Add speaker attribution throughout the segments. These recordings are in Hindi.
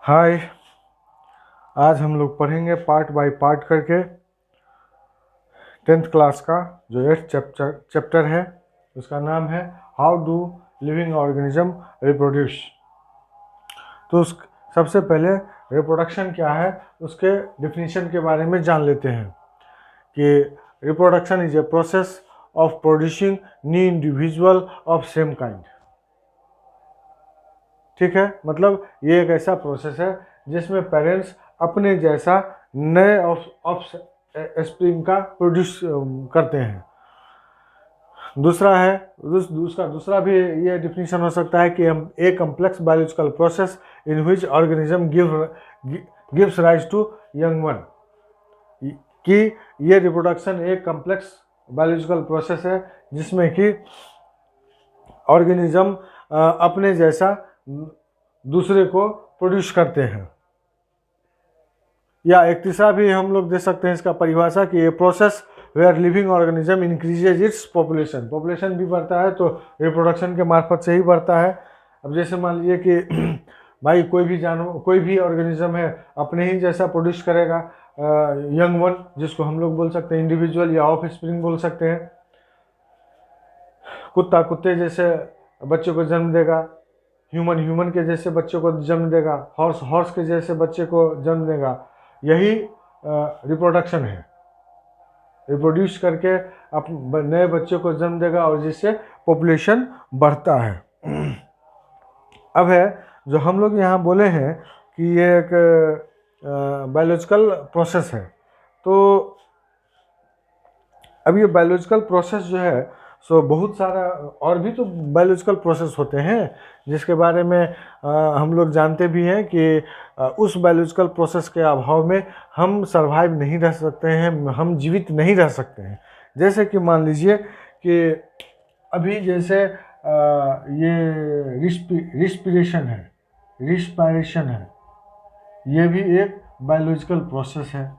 Speaker 1: हाय। आज हम लोग पढ़ेंगे पार्ट बाय पार्ट करके 10th क्लास का जो 8th चैप्टर है। उसका नाम है how do living organism reproduce. तो उस सबसे पहले रिप्रोडक्शन क्या है उसके डिफिनीशन के बारे में जान लेते हैं कि reproduction is a process of producing new individual of same kind. ठीक है, मतलब ये एक ऐसा प्रोसेस है जिसमें पेरेंट्स अपने जैसा नए ऑफ स्प्रिंग का प्रोड्यूस करते हैं। दूसरा है उसका दूसरा भी ये डिफिनीशन हो सकता है कि हम a complex biological process in which organism gives rise to young one. कि ये रिप्रोडक्शन एक कम्प्लेक्स बायोलॉजिकल प्रोसेस है जिसमें कि ऑर्गेनिज्म अपने जैसा दूसरे को प्रोड्यूस करते हैं। या एक तीसरा भी हम लोग दे सकते हैं इसका परिभाषा कि ये process where living organism increases its population भी बढ़ता है तो रिप्रोडक्शन के मार्फत से ही बढ़ता है। अब जैसे मान लीजिए कि भाई कोई भी ऑर्गेनिज्म है अपने ही जैसा प्रोड्यूस करेगा यंग वन, जिसको हम लोग बोल सकते हैं इंडिविजुअल या ऑफ स्प्रिंग बोल सकते हैं। कुत्ता कुत्ते जैसे बच्चे को जन्म देगा, ह्यूमन के जैसे बच्चे को जन्म देगा, हॉर्स के जैसे बच्चे को जन्म देगा। यही रिप्रोडक्शन है, रिप्रोड्यूस करके नए बच्चे को जन्म देगा और जिससे पॉपुलेशन बढ़ता है। अब है जो हम लोग यहाँ बोले हैं कि ये एक बायोलॉजिकल प्रोसेस है। तो अब ये बायोलॉजिकल प्रोसेस जो है सो बहुत सारा और भी तो बायोलॉजिकल प्रोसेस होते हैं जिसके बारे में हम लोग जानते भी हैं कि उस बायोलॉजिकल प्रोसेस के अभाव में हम सरवाइव नहीं रह सकते हैं, हम जीवित नहीं रह सकते हैं। जैसे कि मान लीजिए कि अभी जैसे ये रिस्पिरेशन है, ये भी एक बायोलॉजिकल प्रोसेस है।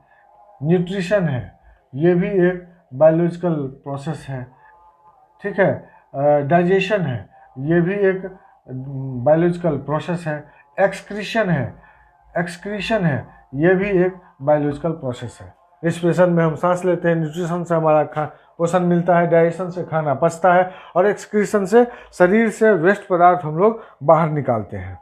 Speaker 1: न्यूट्रिशन है, ये भी एक बायोलॉजिकल प्रोसेस है। ठीक है, डाइजेशन है, ये भी एक बायोलॉजिकल प्रोसेस है। एक्सक्रीशन है, ये भी एक बायोलॉजिकल प्रोसेस है। रिस्पिरेशन में हम सांस लेते हैं, न्यूट्रिशन से हमारा पोषण मिलता है, डाइजेशन से खाना पचता है और एक्सक्रीशन से शरीर से वेस्ट पदार्थ हम लोग बाहर निकालते हैं।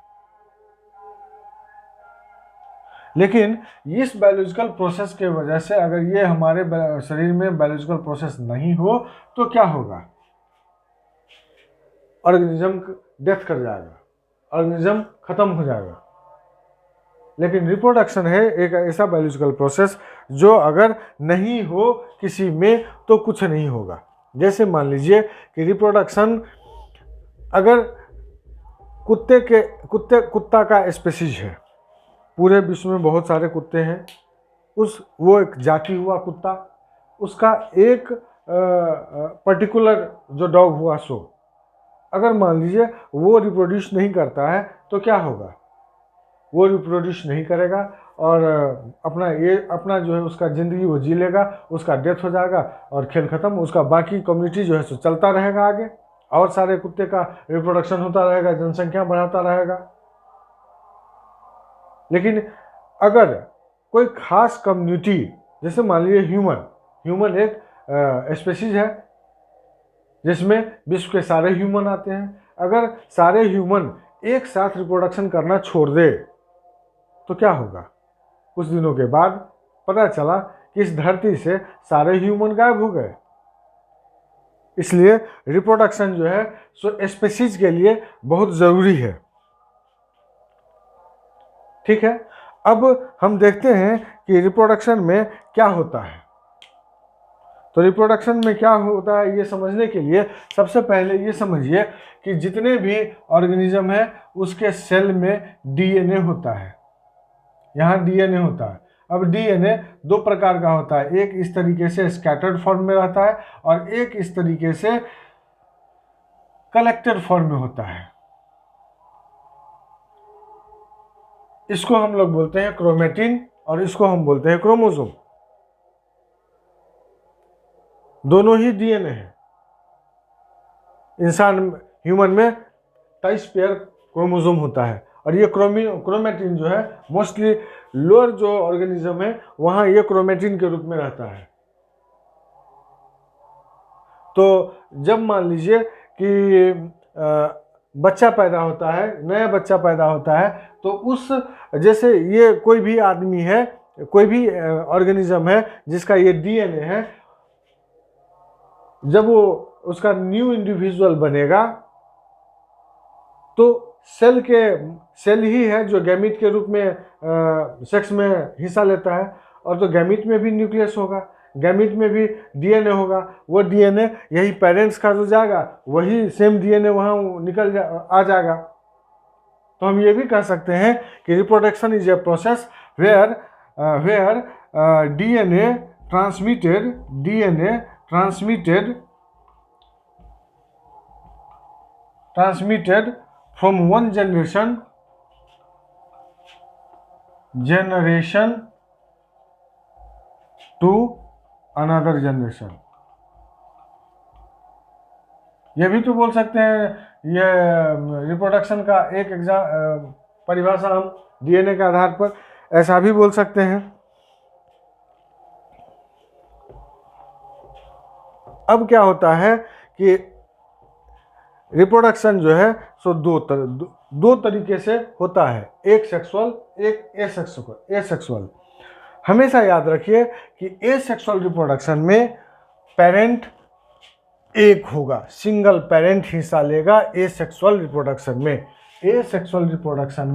Speaker 1: लेकिन इस बायोलॉजिकल प्रोसेस के वजह से अगर ये हमारे शरीर में बायोलॉजिकल प्रोसेस नहीं हो तो क्या होगा? ऑर्गेनिज्म डेथ कर जाएगा, ऑर्गेनिज्म खत्म हो जाएगा। लेकिन रिप्रोडक्शन है एक ऐसा बायोलॉजिकल प्रोसेस जो अगर नहीं हो किसी में तो कुछ नहीं होगा। जैसे मान लीजिए कि रिप्रोडक्शन अगर कुत्ता का स्पेसीज है, पूरे विश्व में बहुत सारे कुत्ते हैं, वो एक जाति हुआ कुत्ता, उसका एक पर्टिकुलर जो डॉग हुआ सो अगर मान लीजिए वो रिप्रोड्यूस नहीं करता है तो क्या होगा? वो रिप्रोड्यूस नहीं करेगा और अपना जो है उसका ज़िंदगी वो जी लेगा, उसका डेथ हो जाएगा और खेल खत्म। उसका बाकी कम्युनिटी जो है सो चलता रहेगा आगे और सारे कुत्ते का रिप्रोडक्शन होता रहेगा, जनसंख्या बढ़ाता रहेगा। लेकिन अगर कोई खास कम्युनिटी, जैसे मान लीजिए ह्यूमन एक स्पेसीज है जिसमें विश्व के सारे ह्यूमन आते हैं। अगर सारे ह्यूमन एक साथ रिप्रोडक्शन करना छोड़ दे तो क्या होगा? कुछ दिनों के बाद पता चला कि इस धरती से सारे ह्यूमन गायब हो गए। इसलिए रिप्रोडक्शन जो है सो स्पेसीज के लिए बहुत ज़रूरी है। ठीक है, अब हम देखते हैं कि रिप्रोडक्शन में क्या होता है। तो रिप्रोडक्शन में क्या होता है ये समझने के लिए सबसे पहले ये समझिए कि जितने भी ऑर्गेनिज्म है उसके सेल में डीएनए होता है। यहाँ डीएनए होता है। अब डीएनए दो प्रकार का होता है, एक इस तरीके से स्कैटर्ड फॉर्म में रहता है और एक इस तरीके से कलेक्टेड फॉर्म में होता है। इसको हम लोग बोलते हैं क्रोमेटिन और इसको हम बोलते हैं क्रोमोसोम। दोनों ही डीएनए है। ह्यूमन में 23 पेयर क्रोमोसोम होता है और ये क्रोमेटिन जो है मोस्टली लोअर जो ऑर्गेनिज्म है वहाँ ये क्रोमेटिन के रूप में रहता है। तो जब मान लीजिए कि बच्चा पैदा होता है, नया बच्चा पैदा होता है, तो उस जैसे ये कोई भी आदमी है, कोई भी ऑर्गेनिज्म है जिसका ये डीएनए है, जब वो उसका न्यू इंडिविजुअल बनेगा तो सेल ही है जो गैमीट के रूप में सेक्स में हिस्सा लेता है। और तो गैमीट में भी न्यूक्लियस होगा, गैमीट में भी डीएनए होगा, वो डीएनए यही पेरेंट्स का जो जाएगा वही सेम डीएनए वहाँ आ जाएगा। तो हम ये भी कह सकते हैं कि reproduction is a process where DNA transmitted from one generation to another generation। ये भी तो बोल सकते हैं, ये रिप्रोडक्शन का एक परिभाषा हम डीएनए के आधार पर ऐसा भी बोल सकते हैं। अब क्या होता है कि रिप्रोडक्शन जो है सो दो तरीके से होता है, एक सेक्सुअल, एक एसेक्सुअल। हमेशा याद रखिए कि एसेक्सुअल रिप्रोडक्शन में पेरेंट एक होगा, सिंगल पेरेंट हिस्सा लेगा एसेक्सुअल रिप्रोडक्शन में। एसेक्सुअल रिप्रोडक्शन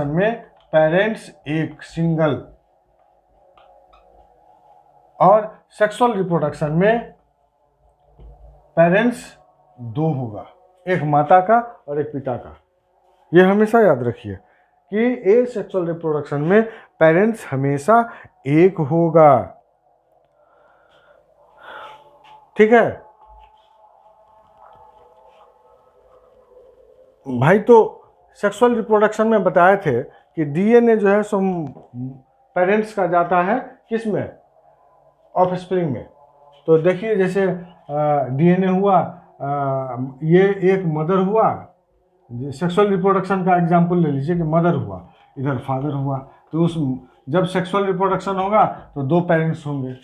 Speaker 1: में पेरेंट्स एक, सिंगल, और सेक्सुअल रिप्रोडक्शन में पेरेंट्स दो होगा, एक माता का और एक पिता का। ये हमेशा याद रखिए कि एसेक्सुअल रिप्रोडक्शन में पेरेंट्स हमेशा एक होगा। ठीक है भाई, तो सेक्सुअल रिप्रोडक्शन में बताए थे कि डीएनए जो है सो पेरेंट्स का जाता है किस में, ऑफस्प्रिंग में। तो देखिए जैसे डीएनए हुआ, ये एक मदर हुआ, सेक्सुअल रिप्रोडक्शन का एग्जांपल ले लीजिए कि मदर हुआ, इधर फादर हुआ, तो उस जब सेक्सुअल रिप्रोडक्शन होगा तो दो पेरेंट्स होंगे।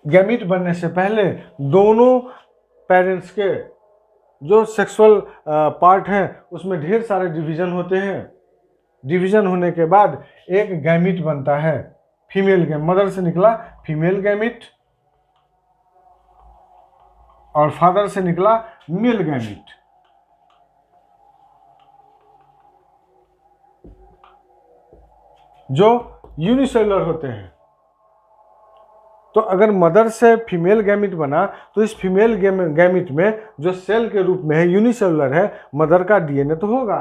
Speaker 1: गैमीट बनने से पहले दोनों पेरेंट्स के जो सेक्सुअल पार्ट हैं उसमें ढेर सारे डिवीजन होते हैं। डिवीजन होने के बाद एक गैमीट बनता है, फीमेल गैमीट, मदर से निकला फीमेल गैमीट और फादर से निकला मेल गैमीट। जो यूनिसेलुलर होते हैं। तो अगर मदर से फीमेल गैमीट बना तो इस फीमेल गैमीट में जो सेल के रूप में है, यूनिसेलुलर है, मदर का डीएनए तो होगा,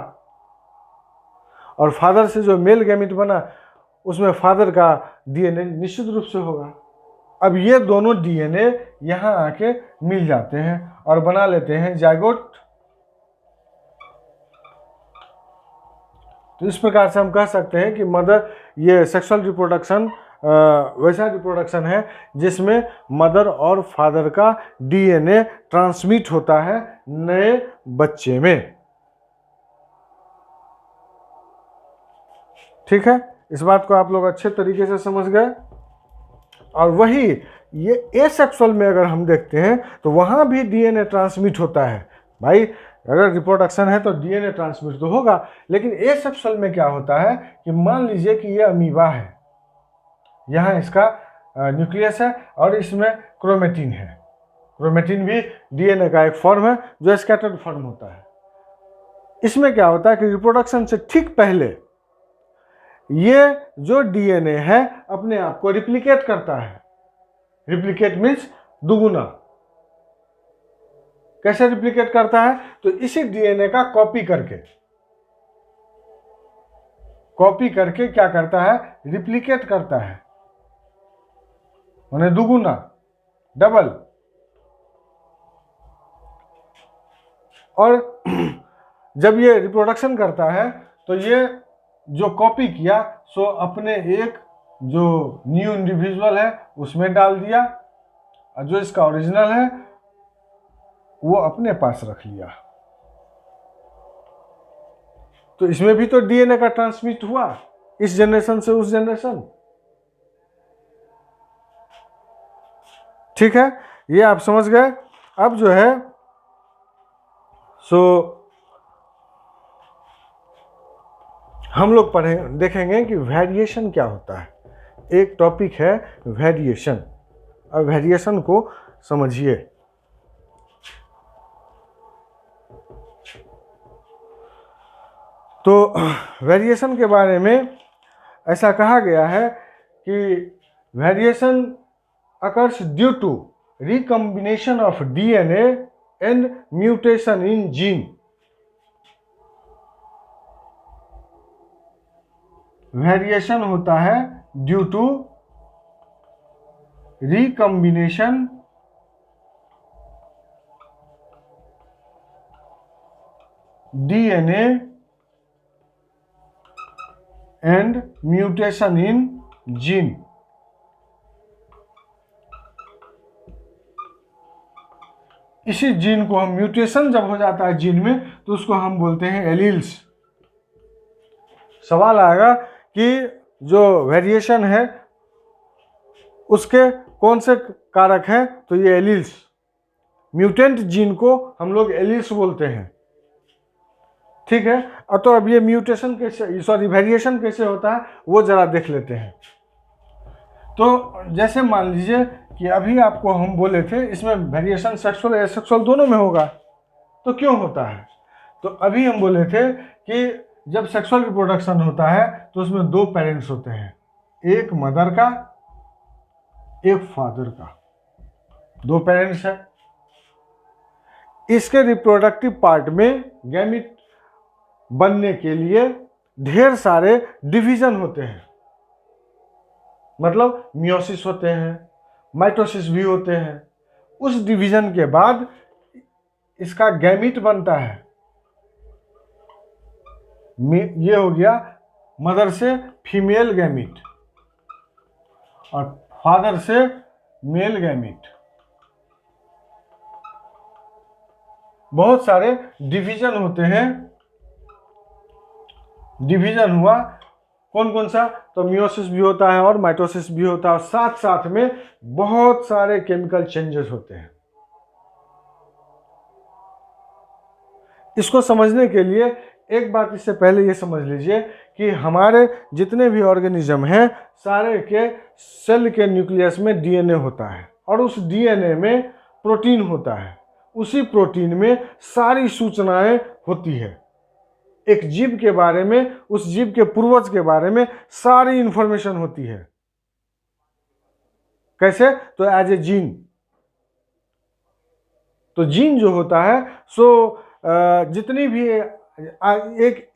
Speaker 1: और फादर से जो मेल गैमीट बना उसमें फादर का डीएनए निश्चित रूप से होगा। अब ये दोनों डीएनए यहाँ आके मिल जाते हैं और बना लेते हैं जाइगोट। तो इस प्रकार से हम कह सकते हैं कि ये सेक्सुअल रिप्रोडक्शन वैसा रिप्रोडक्शन है जिसमें मदर और फादर का डीएनए ट्रांसमिट होता है नए बच्चे में। ठीक है, इस बात को आप लोग अच्छे तरीके से समझ गए। और वही ये एसेक्सुअल में अगर हम देखते हैं तो वहां भी डीएनए ट्रांसमिट होता है। भाई अगर रिप्रोडक्शन है तो डीएनए ट्रांसमिट तो होगा, लेकिन एसेक्सुअल में क्या होता है कि मान लीजिए कि ये अमीबा है, यहाँ इसका न्यूक्लियस है और इसमें क्रोमेटिन है। क्रोमेटिन भी डीएनए का एक फॉर्म है जो स्कैटर्ड फॉर्म होता है। इसमें क्या होता है कि रिप्रोडक्शन से ठीक पहले ये जो डीएनए है अपने आप को रिप्लिकेट करता है। रिप्लिकेट मीन्स दुगुना। कैसे रिप्लिकेट करता है? तो इसी डीएनए का कॉपी करके क्या करता है? रिप्लिकेट करता है, माने दुगुना, डबल। और जब ये रिप्रोडक्शन करता है तो ये जो कॉपी किया सो अपने एक जो न्यू इंडिविजुअल है उसमें डाल दिया, और जो इसका ओरिजिनल है वो अपने पास रख लिया। तो इसमें भी तो डीएनए का ट्रांसमिट हुआ, इस जनरेशन से उस जनरेशन। ठीक है, ये आप समझ गए। अब जो है सो हम लोग देखेंगे कि वेरिएशन क्या होता है। एक टॉपिक है वेरिएशन। अब वेरिएशन को समझिए। तो वेरिएशन के बारे में ऐसा कहा गया है कि variation occurs due to recombination of DNA and mutation in gene. Variation होता है due to recombination DNA and mutation in gene. इसी जीन को हम म्यूटेशन जब हो जाता है जीन में तो उसको हम बोलते हैं एलील्स। सवाल आएगा कि जो वेरिएशन है उसके कौन से कारक हैं, तो ये एलील्स। म्यूटेंट जीन को हम लोग एलील्स बोलते हैं। ठीक है, तो अब ये म्यूटेशन कैसे, वेरिएशन कैसे होता है वो जरा देख लेते हैं। तो जैसे मान लीजिए कि अभी आपको हम बोले थे इसमें वेरिएशन सेक्सुअल एसेक्सुअल दोनों में होगा, तो क्यों होता है? तो अभी हम बोले थे कि जब सेक्सुअल रिप्रोडक्शन होता है तो उसमें दो पेरेंट्स होते हैं, एक मदर का एक फादर का, दो पेरेंट्स हैं। इसके रिप्रोडक्टिव पार्ट में गैमिट बनने के लिए ढेर सारे डिवीजन होते हैं, मतलब मियोसिस होते हैं, माइटोसिस भी होते हैं। उस डिवीजन के बाद इसका गैमिट बनता है। ये हो गया मदर से फीमेल गैमिट और फादर से मेल गैमिट। बहुत सारे डिवीजन होते हैं। डिवीजन हुआ कौन कौन सा? तो मियोसिस भी होता है और माइटोसिस भी होता है, और साथ साथ में बहुत सारे केमिकल चेंजेस होते हैं। इसको समझने के लिए एक बात इससे पहले ये समझ लीजिए कि हमारे जितने भी ऑर्गेनिज्म हैं सारे के सेल के न्यूक्लियस में डीएनए होता है, और उस डीएनए में प्रोटीन होता है। उसी प्रोटीन में सारी सूचनाएं होती है। एक जीव के बारे में, उस जीव के पूर्वज के बारे में सारी इंफॉर्मेशन होती है। कैसे? तो एज ए जीन। तो जीन जो होता है सो जितनी भी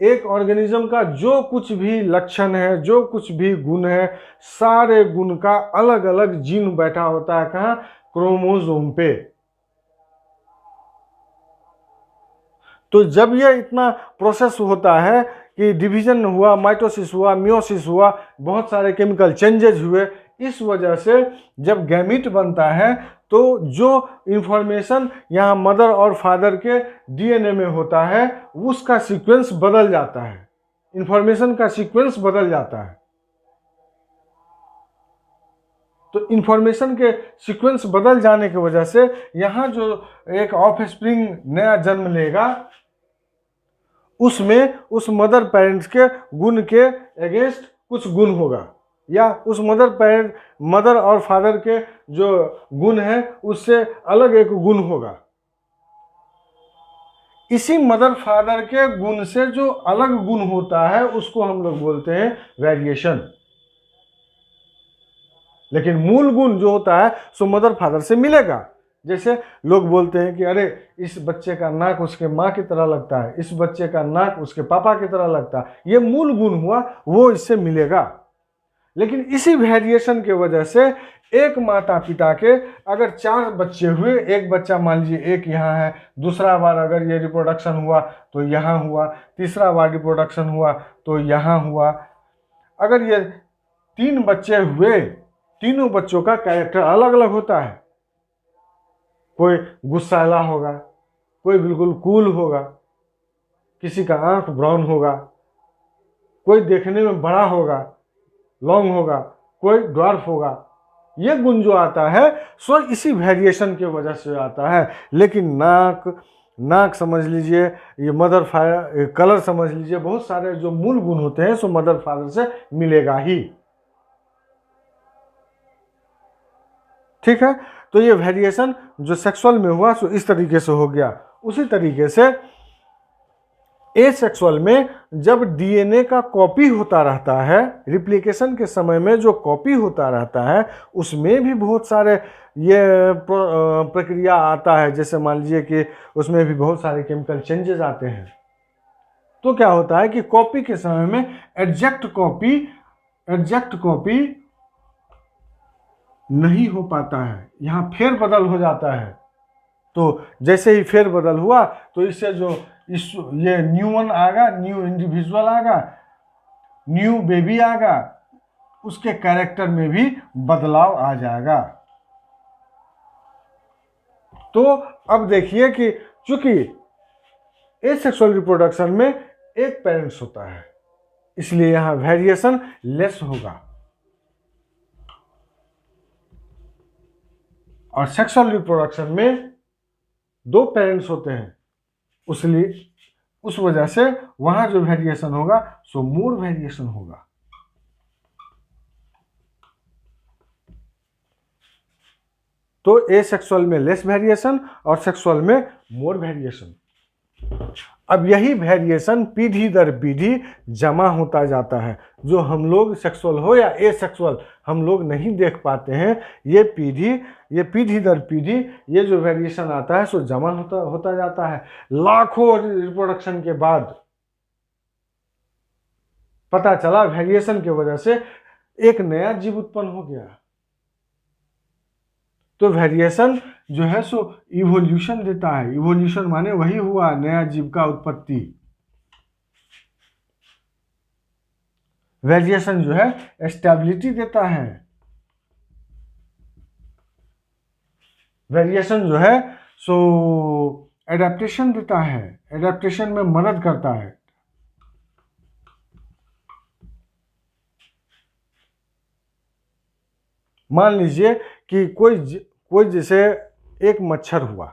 Speaker 1: एक ऑर्गेनिज्म का जो कुछ भी लक्षण है, जो कुछ भी गुण है, सारे गुण का अलग अलग जीन बैठा होता है। कहाँ? क्रोमोसोम पे। तो जब ये इतना प्रोसेस होता है कि डिवीजन हुआ, माइटोसिस हुआ, मियोसिस हुआ, बहुत सारे केमिकल चेंजेस हुए, इस वजह से जब गैमीट बनता है तो जो इंफॉर्मेशन यहाँ मदर और फादर के डीएनए में होता है उसका सीक्वेंस बदल जाता है, इंफॉर्मेशन का सीक्वेंस बदल जाता है। तो इंफॉर्मेशन के सीक्वेंस बदल जाने की वजह से यहाँ जो एक ऑफ स्प्रिंग नया जन्म लेगा उसमें उस मदर पेरेंट्स के गुण के अगेंस्ट कुछ गुण होगा, या उस मदर और फादर के जो गुण है उससे अलग एक गुण होगा। इसी मदर फादर के गुण से जो अलग गुण होता है उसको हम लोग बोलते हैं वेरिएशन। लेकिन मूल गुण जो होता है सो मदर फादर से मिलेगा। जैसे लोग बोलते हैं कि अरे इस बच्चे का नाक उसके माँ की तरह लगता है, इस बच्चे का नाक उसके पापा की तरह लगता है, ये मूल गुण हुआ, वो इससे मिलेगा। लेकिन इसी वेरिएशन के वजह से एक माता पिता के अगर 4 बच्चे हुए, एक बच्चा मान लीजिए एक यहाँ है, दूसरा बार अगर ये रिप्रोडक्शन हुआ तो यहाँ हुआ, तीसरा बार रिप्रोडक्शन हुआ तो यहाँ हुआ। अगर ये 3 बच्चे हुए, तीनों बच्चों का कैरेक्टर अलग अलग होता है। कोई गुस्सैला होगा, कोई बिल्कुल कूल होगा, किसी का आंख ब्राउन होगा, कोई देखने में बड़ा होगा, लॉन्ग होगा, कोई ड्वार्फ होगा। ये गुण जो आता है सो इसी वेरिएशन की वजह से आता है। लेकिन नाक समझ लीजिए, ये मदर फादर, कलर समझ लीजिए, बहुत सारे जो मूल गुण होते हैं सो मदर फादर से मिलेगा ही। ठीक है, तो ये वेरिएशन जो सेक्सुअल में हुआ सो इस तरीके से हो गया। उसी तरीके से एसेक्सुअल में जब डीएनए का कॉपी होता रहता है, रिप्लिकेशन के समय में जो कॉपी होता रहता है उसमें भी बहुत सारे ये प्रक्रिया आता है। जैसे मान लीजिए कि उसमें भी बहुत सारे केमिकल चेंजेस आते हैं। तो क्या होता है कि कॉपी के समय में एग्जैक्ट कॉपी नहीं हो पाता है, यहाँ फेरबदल हो जाता है। तो जैसे ही फेरबदल हुआ तो इससे जो ये न्यू वन आएगा, न्यू इंडिविजुअल आएगा, न्यू बेबी आएगा, उसके कैरेक्टर में भी बदलाव आ जाएगा। तो अब देखिए कि चूंकि एसेक्सुअल रिप्रोडक्शन में एक पेरेंट्स होता है, इसलिए यहां वेरिएशन लेस होगा। और सेक्सुअल रिप्रोडक्शन में 2 पेरेंट्स होते हैं, इसलिए उस वजह से वहां जो वेरिएशन होगा सो मोर वेरिएशन होगा। तो एसेक्सुअल में लेस वेरिएशन और सेक्सुअल में मोर वेरिएशन। अब यही वेरिएशन पीढ़ी दर पीढ़ी जमा होता जाता है। जो हम लोग सेक्सुअल हो या एसेक्सुअल हम लोग नहीं देख पाते हैं, ये पीढ़ी दर पीढ़ी ये जो वेरिएशन आता है सो जमा होता जाता है। लाखों रिप्रोडक्शन के बाद पता चला वेरिएशन की वजह से एक नया जीव उत्पन्न हो गया। तो वेरिएशन जो है सो इवोल्यूशन देता है। इवोल्यूशन माने वही हुआ नया जीव का उत्पत्ति। वेरिएशन जो है स्टेबिलिटी देता है। वेरिएशन जो है सो एडेप्टेशन देता है, एडेप्टेशन में मदद करता है। मान लीजिए कि कोई जैसे एक मच्छर हुआ,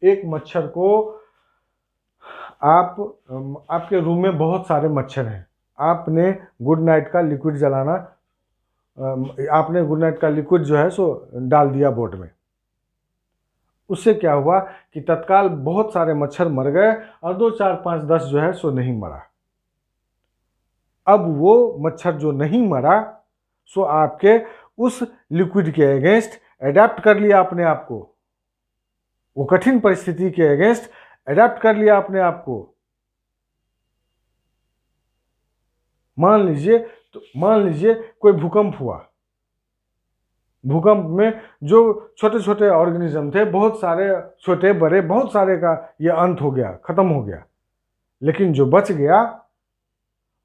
Speaker 1: एक मच्छर को आपके रूम में बहुत सारे मच्छर हैं, आपने गुड नाइट का लिक्विड आपने गुड नाइट का लिक्विड जो है सो डाल दिया बोर्ड में। उससे क्या हुआ कि तत्काल बहुत सारे मच्छर मर गए और 2, 4, 5, 10 जो है सो नहीं मरा। अब वो मच्छर जो नहीं मरा सो आपके उस लिक्विड के अगेंस्ट अडेप्ट कर लिया अपने आप को, वो कठिन परिस्थिति के अगेंस्ट अडेप्ट कर लिया अपने आप को। मान लीजिए कोई भूकंप हुआ, भूकंप में जो छोटे छोटे ऑर्गेनिज्म थे, बहुत सारे छोटे बड़े बहुत सारे का ये अंत हो गया, खत्म हो गया। लेकिन जो बच गया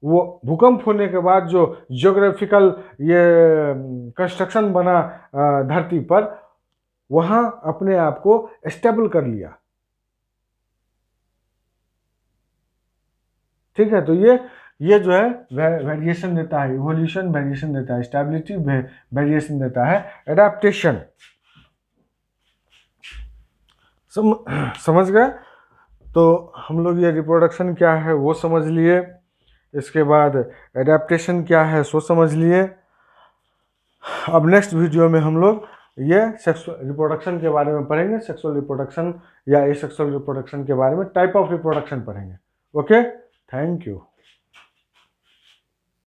Speaker 1: वो भूकंप होने के बाद जो जियोग्राफिकल ये कंस्ट्रक्शन बना धरती पर, वहां अपने आप को स्टेबल कर लिया। ठीक है, तो ये जो है वेरिएशन देता है, इवोल्यूशन वेरिएशन देता है, स्टेबिलिटी वेरिएशन देता है, एडेप्टेशन। समझ गए? तो हम लोग ये रिप्रोडक्शन क्या है वो समझ लिए, इसके बाद एडेप्टेशन क्या है सो समझ लिए। अब नेक्स्ट वीडियो में हम लोग ये सेक्सुअल रिप्रोडक्शन के बारे में पढ़ेंगे, सेक्सुअल रिप्रोडक्शन या एसेक्सुअल रिप्रोडक्शन के बारे में, टाइप ऑफ रिप्रोडक्शन पढ़ेंगे। Okay, thank you.